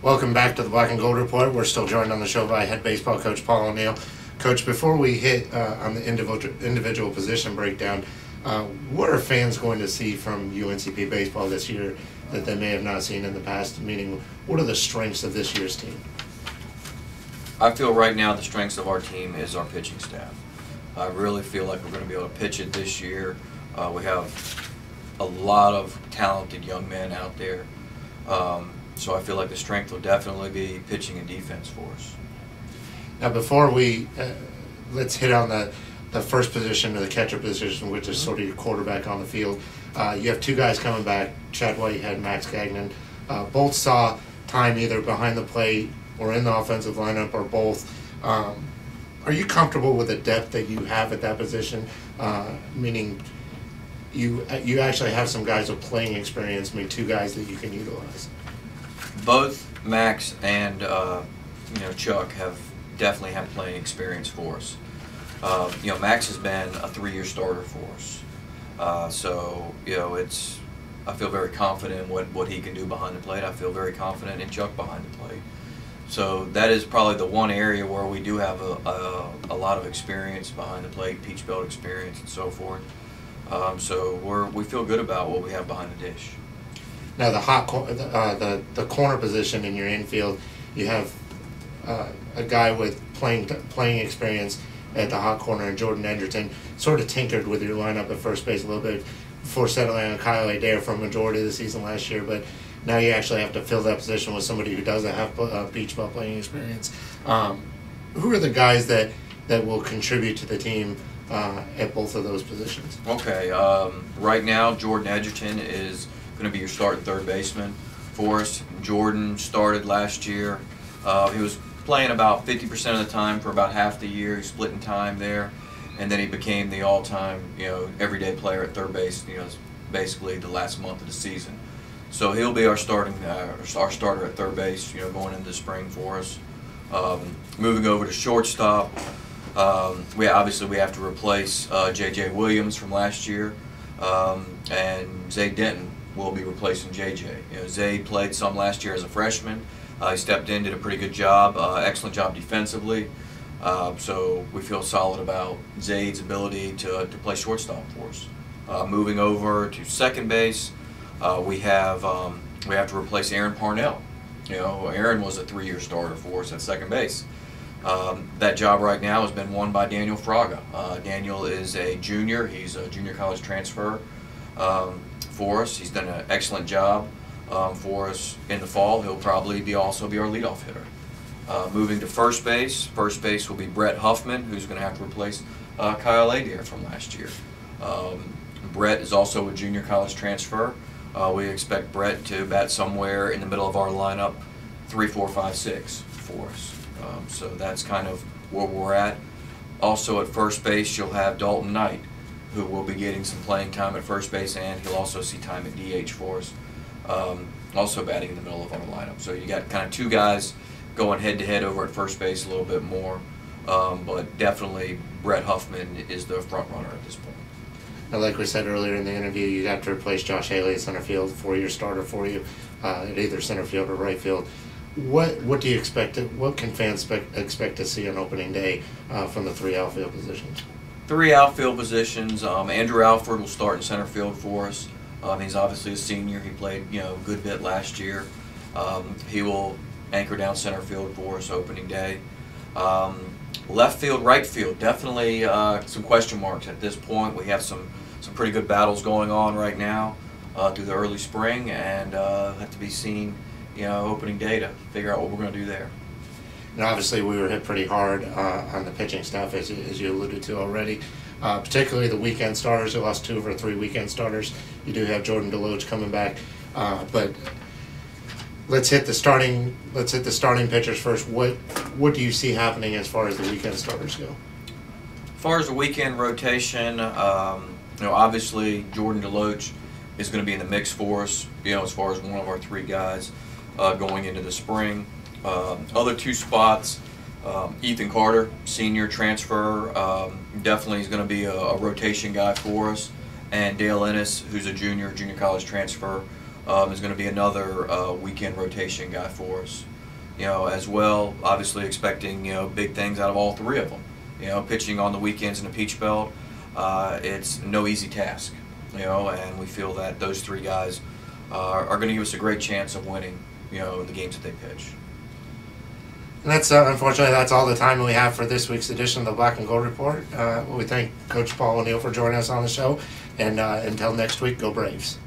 Welcome back to the Black and Gold Report. We're still joined on the show by head baseball coach Paul O'Neill. Coach, before we hit on the individual position breakdown, what are fans going to see from UNCP baseball this year that they may have not seen in the past? Meaning, what are the strengths of this year's team? I feel right now the strengths of our team is our pitching staff. I really feel like we're going to be able to pitch it this year. We have a lot of talented young men out there. So I feel like the strength will definitely be pitching and defense for us. Now, before we let's hit on the first position, or the catcher position, which is sort of your quarterback on the field. You have two guys coming back, Chad Whitehead and Max Gagnon. Both saw time either behind the plate or in the offensive lineup, or both. Are you comfortable with the depth that you have at that position? Meaning, you actually have some guys with playing experience, two guys that you can utilize. Both Max and Chuck have definitely had playing experience for us. Max has been a 3-year starter for us, so I feel very confident in what he can do behind the plate. I feel very confident in Chuck behind the plate. So that is probably the one area where we do have a lot of experience behind the plate, peach belt experience, and so forth. So we feel good about what we have behind the dish. Now the corner position in your infield, you have a guy with playing experience at the hot corner, and Jordan Edgerton sort of tinkered with your lineup at first base a little bit before settling on Kyle Adair for a majority of the season last year. But now you actually have to fill that position with somebody who doesn't have peach belt playing experience. Who are the guys that will contribute to the team at both of those positions? Okay, right now Jordan Edgerton is going to be your starting third baseman for us. Jordan started last year. He was playing about 50% of the time for about half the year. He split in time there, and then he became the all-time, everyday player at third base. Basically the last month of the season. So he'll be our starter at third base, going into the spring for us. Moving over to shortstop, we have to replace J.J. Williams from last year, and Zay Denton will be replacing J.J. Zay played some last year as a freshman. He stepped in, did a pretty good job, excellent job defensively. So we feel solid about Zay's ability to play shortstop for us. Moving over to second base, we have to replace Aaron Parnell. Aaron was a 3-year starter for us at second base. That job right now has been won by Daniel Fraga. Daniel is a junior. He's a junior college transfer for us. He's done an excellent job for us in the fall. He'll probably also be our leadoff hitter. Moving to first base will be Brett Huffman, who's going to have to replace Kyle Adair from last year. Brett is also a junior college transfer. We expect Brett to bat somewhere in the middle of our lineup, 3, 4, 5, 6 for us. So that's kind of where we're at. Also at first base, you'll have Dalton Knight, who will be getting some playing time at first base, and he'll also see time at DH for us, also batting in the middle of our lineup. So you got kind of two guys going head-to-head over at first base a little bit more, but definitely Brett Huffman is the front runner at this point. Now, like we said earlier in the interview, you have to replace Josh Haley at center field, 4-year starter for you at either center field or right field. What do you expect? What can fans expect to see on opening day from the 3 outfield positions? 3 outfield positions. Andrew Alford will start in center field for us. He's obviously a senior. He played a good bit last year. He will anchor down center field for us opening day. Left field, right field, definitely some question marks at this point. We have some pretty good battles going on right now through the early spring, and have to be seen opening day to figure out what we're going to do there. And obviously we were hit pretty hard on the pitching staff, as you alluded to already. Particularly the weekend starters. You lost 2 of our 3 weekend starters. You do have Jordan DeLoach coming back, but let's hit the starting pitchers first. What do you see happening as far as the weekend starters go? As far as the weekend rotation, obviously Jordan DeLoach is going to be in the mix for us. As far as one of our 3 guys going into the spring. Other 2 spots, Ethan Carter, senior transfer, definitely is going to be a rotation guy for us, and Dale Ennis, who's a junior college transfer, is going to be another weekend rotation guy for us. as well. Obviously expecting, big things out of all three of them. Pitching on the weekends in the Peach Belt, it's no easy task, and we feel that those three guys are going to give us a great chance of winning, the games that they pitch. And that's unfortunately that's all the time we have for this week's edition of the Black and Gold Report. We thank Coach Paul O'Neill for joining us on the show, and until next week, go Braves.